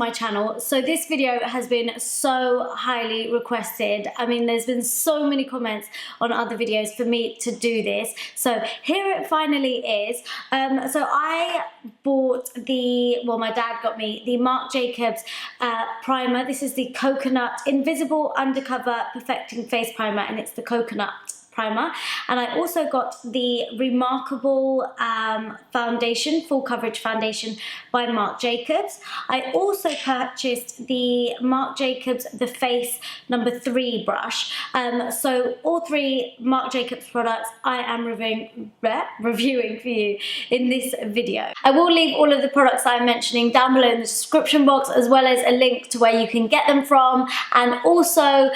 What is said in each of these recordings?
my channel. So this video has been so highly requested. I mean, there's been so many comments on other videos for me to do this. So here it finally is. So I bought my dad got me the Marc Jacobs primer. This is the Coconut Invisible Undercover Perfecting Face Primer, and it's the coconut primer. And I also got the ReMarcable foundation, full coverage foundation by Marc Jacobs. I also purchased the Marc Jacobs The Face number 3 brush. So all 3 Marc Jacobs products I am reviewing for you in this video. I will leave all of the products that I'm mentioning down below in the description box, as well as a link to where you can get them from, and also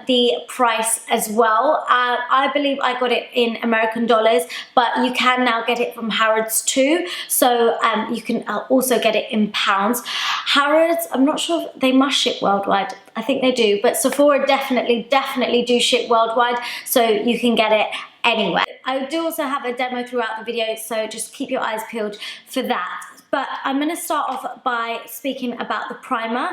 the price as well. I believe I got it in American dollars, but you can now get it from Harrods too. So you can also get it in pounds. Harrods, I'm not sure if they must ship worldwide. I think they do, but Sephora definitely do ship worldwide, so you can get it anywhere. I do also have a demo throughout the video, so just keep your eyes peeled for that. But I'm going to start off by speaking about the primer.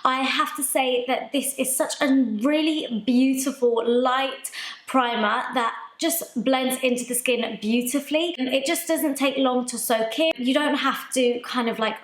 I have to say that this is such a really beautiful light primer that just blends into the skin beautifully. It just doesn't take long to soak in. You don't have to kind of like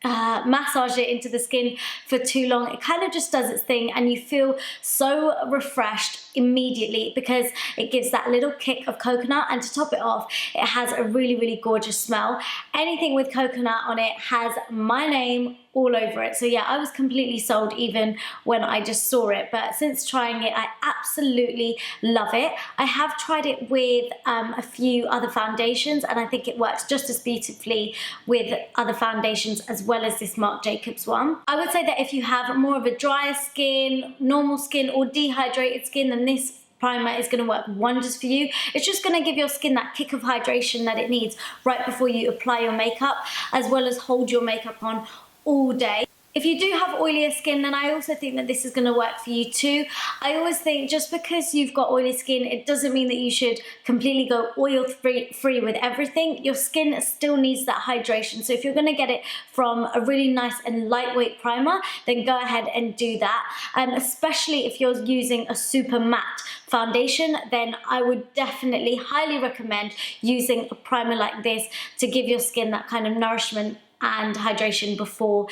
massage it into the skin for too long. It kind of just does its thing, and you feel so refreshed immediately because it gives that little kick of coconut, and to top it off, it has a really gorgeous smell. Anything with coconut on it has my name all over it. So yeah, I was completely sold even when I just saw it, but since trying it, I absolutely love it. I have tried it with a few other foundations, and I think it works just as beautifully with other foundations as well as this Marc Jacobs one. I would say that if you have more of a drier skin, normal skin, or dehydrated skin, then this primer is going to work wonders for you. It's just going to give your skin that kick of hydration that it needs right before you apply your makeup, as well as hold your makeup on all day. If you do have oilier skin, then I also think that this is going to work for you too. I always think just because you've got oily skin, it doesn't mean that you should completely go oil free with everything. Your skin still needs that hydration. So if you're going to get it from a really nice and lightweight primer, then go ahead and do that. Especially if you're using a super matte foundation, then I would definitely highly recommend using a primer like this to give your skin that kind of nourishment and hydration before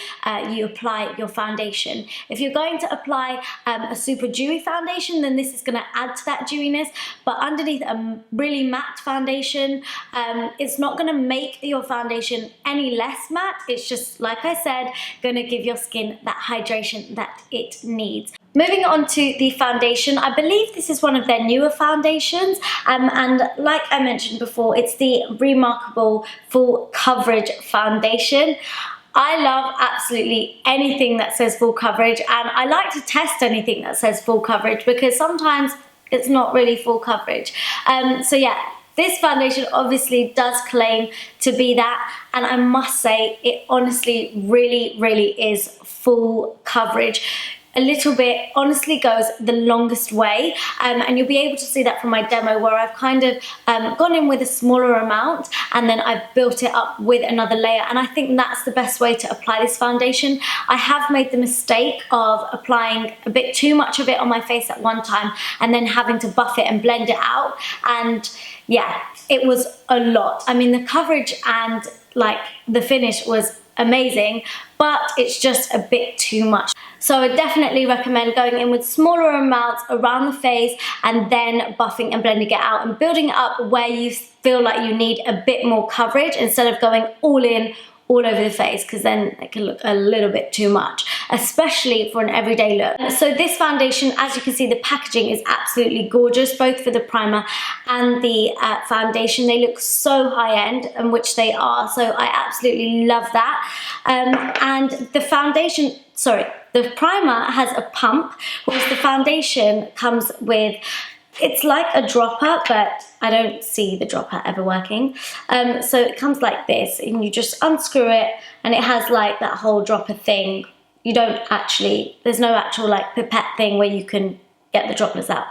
you apply your foundation. If you're going to apply a super dewy foundation, then this is going to add to that dewiness, but underneath a really matte foundation, it's not going to make your foundation any less matte. It's just, like I said, going to give your skin that hydration that it needs. Moving on to the foundation, I believe this is one of their newer foundations, and like I mentioned before, it's the ReMarcable Full Coverage Foundation. I love absolutely anything that says full coverage, and I like to test anything that says full coverage because sometimes it's not really full coverage. So yeah, this foundation obviously does claim to be that, and I must say it honestly really is full coverage. A little bit honestly goes the longest way, and you'll be able to see that from my demo where I've kind of gone in with a smaller amount and then I've built it up with another layer, and I think that's the best way to apply this foundation. I have made the mistake of applying a bit too much of it on my face at one time and then having to buff it and blend it out, and yeah, it was a lot. I mean, the coverage and like the finish was amazing, but it's just a bit too much. So I definitely recommend going in with smaller amounts around the face and then buffing and blending it out and building it up where you feel like you need a bit more coverage instead of going all in all over the face, because then it can look a little bit too much, especially for an everyday look. So this foundation, as you can see, the packaging is absolutely gorgeous, both for the primer and the foundation. They look so high-end, and which they are, so I absolutely love that. And the foundation, the primer has a pump, whereas the foundation comes with, it's like a dropper, but I don't see the dropper ever working. So it comes like this, and you just unscrew it, and it has like that whole dropper thing. You don't actually, there's no actual like pipette thing where you can get the droplets out.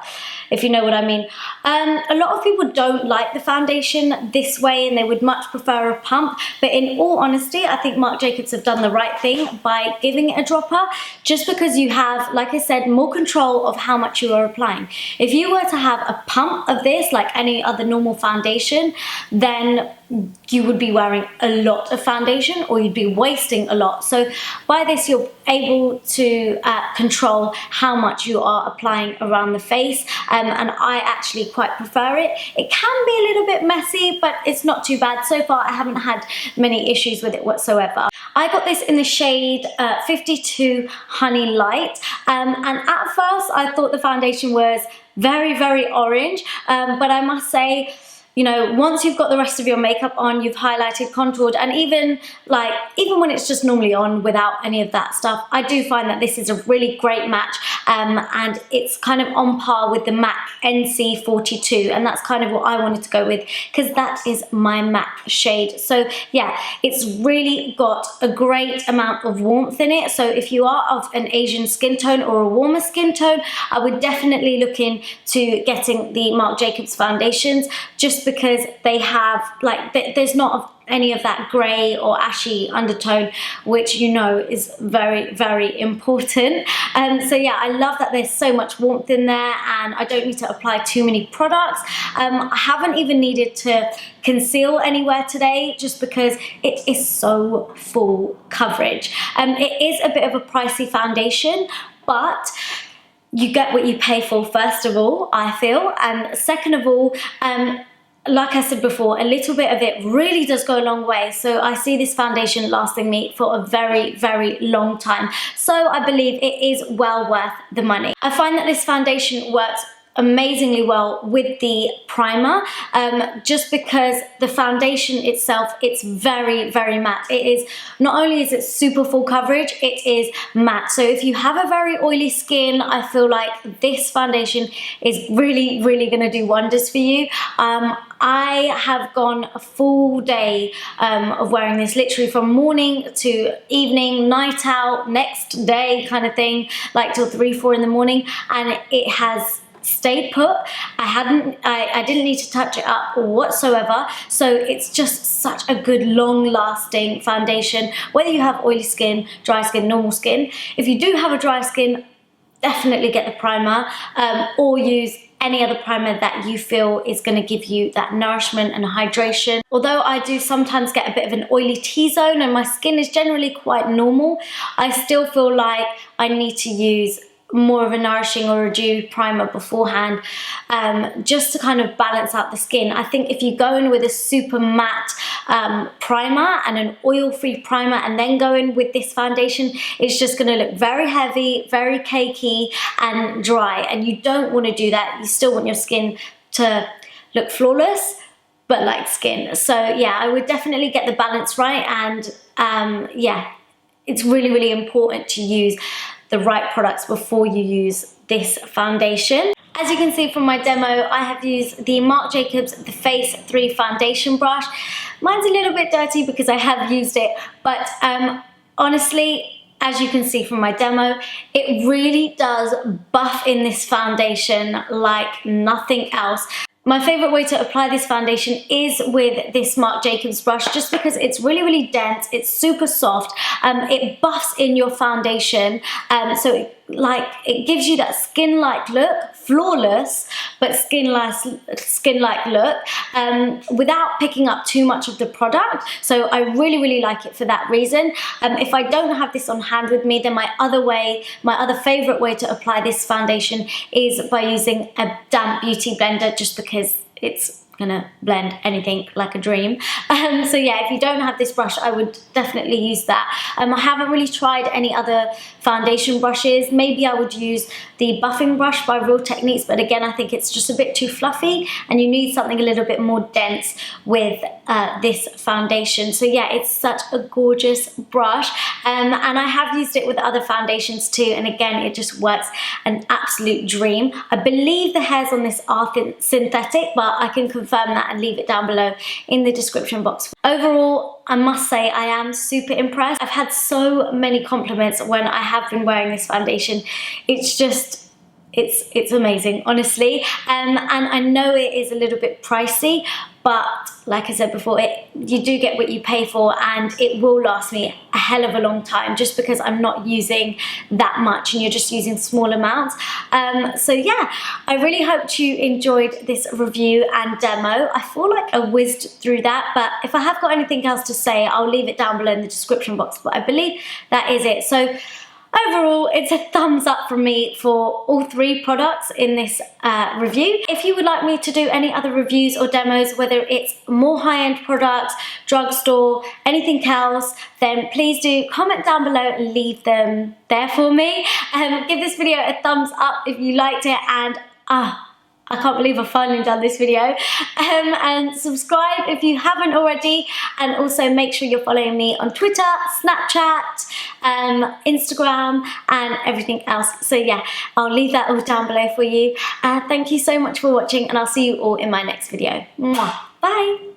if you know what I mean. A lot of people don't like the foundation this way and they would much prefer a pump, but in all honesty, I think Marc Jacobs have done the right thing by giving it a dropper, just because you have, like I said, more control of how much you are applying. If you were to have a pump of this, like any other normal foundation, then you would be wearing a lot of foundation or you'd be wasting a lot. So by this, you're able to control how much you are applying around the face, and I actually quite prefer it. It can be a little bit messy, but it's not too bad. So far, I haven't had many issues with it whatsoever. I got this in the shade 52 Honey Light, and at first I thought the foundation was very, very orange, but I must say, you know, once you've got the rest of your makeup on, you've highlighted, contoured, and even when it's just normally on without any of that stuff, I do find that this is a really great match, and it's kind of on par with the MAC NC42, and that's kind of what I wanted to go with because that is my MAC shade. So yeah, it's really got a great amount of warmth in it. So if you are of an Asian skin tone or a warmer skin tone, I would definitely look into getting the Marc Jacobs foundations, just because they have, like, there's not any of that grey or ashy undertone, which you know is very, very important. So yeah, I love that there's so much warmth in there and I don't need to apply too many products. I haven't even needed to conceal anywhere today, just because it is so full coverage. It is a bit of a pricey foundation, but you get what you pay for, first of all, I feel, and second of all, like I said before, a little bit of it really does go a long way. So I see this foundation lasting me for a very, very long time. So I believe it is well worth the money. I find that this foundation works amazingly well with the primer, just because the foundation itself, it's very, very matte. It is, not only is it super full coverage, it is matte. So if you have a very oily skin, I feel like this foundation is really, really gonna do wonders for you. I have gone a full day of wearing this, literally from morning to evening, night out, next day kind of thing, like till 3, 4 in the morning, and it has stayed put. I didn't need to touch it up whatsoever. So it's just such a good long-lasting foundation, whether you have oily skin, dry skin, normal skin. If you do have a dry skin, definitely get the primer, or use any other primer that you feel is going to give you that nourishment and hydration. Although I do sometimes get a bit of an oily T-zone and my skin is generally quite normal, I still feel like I need to use more of a nourishing or a dew primer beforehand, just to kind of balance out the skin. I think if you go in with a super matte primer and an oil-free primer and then go in with this foundation, it's just going to look very heavy, very cakey and dry, and you don't want to do that. You still want your skin to look flawless but like skin. So yeah, I would definitely get the balance right, and yeah, it's really, really important to use the right products before you use this foundation. As you can see from my demo, I have used the Marc Jacobs The Face 3 foundation brush. Mine's a little bit dirty because I have used it, but honestly, as you can see from my demo, it really does buff in this foundation like nothing else. My favorite way to apply this foundation is with this Marc Jacobs brush, just because it's really, really dense, it's super soft, it buffs in your foundation, so it gives you that skin-like look, flawless, but skin-like look, without picking up too much of the product. So I really, really like it for that reason. If I don't have this on hand with me, then my other favorite way to apply this foundation is by using a damp beauty blender, just because it's gonna blend anything like a dream. So yeah, if you don't have this brush, I would definitely use that. I haven't really tried any other foundation brushes. Maybe I would use the buffing brush by Real Techniques, but again, I think it's just a bit too fluffy and you need something a little bit more dense with this foundation. So yeah, it's such a gorgeous brush, and I have used it with other foundations too, and again, it just works an absolute dream. I believe the hairs on this are synthetic, but I can confirm that and leave it down below in the description box. Overall, I must say I am super impressed. I've had so many compliments when I have been wearing this foundation. It's it's amazing, honestly. And I know it is a little bit pricey, but like I said before, you do get what you pay for, and it will last me a hell of a long time just because I'm not using that much and you're just using small amounts. So yeah, I really hope you enjoyed this review and demo. I feel like I whizzed through that, but if I have got anything else to say, I'll leave it down below in the description box, but I believe that is it. So overall, it's a thumbs up from me for all 3 products in this review. If you would like me to do any other reviews or demos, whether it's more high-end products, drugstore, anything else, then please do comment down below and leave them there for me. Give this video a thumbs up if you liked it, and I can't believe I've finally done this video. And subscribe if you haven't already, and also make sure you're following me on Twitter, Snapchat, Instagram, and everything else. So yeah, I'll leave that all down below for you. Thank you so much for watching, and I'll see you all in my next video. Mwah. Bye!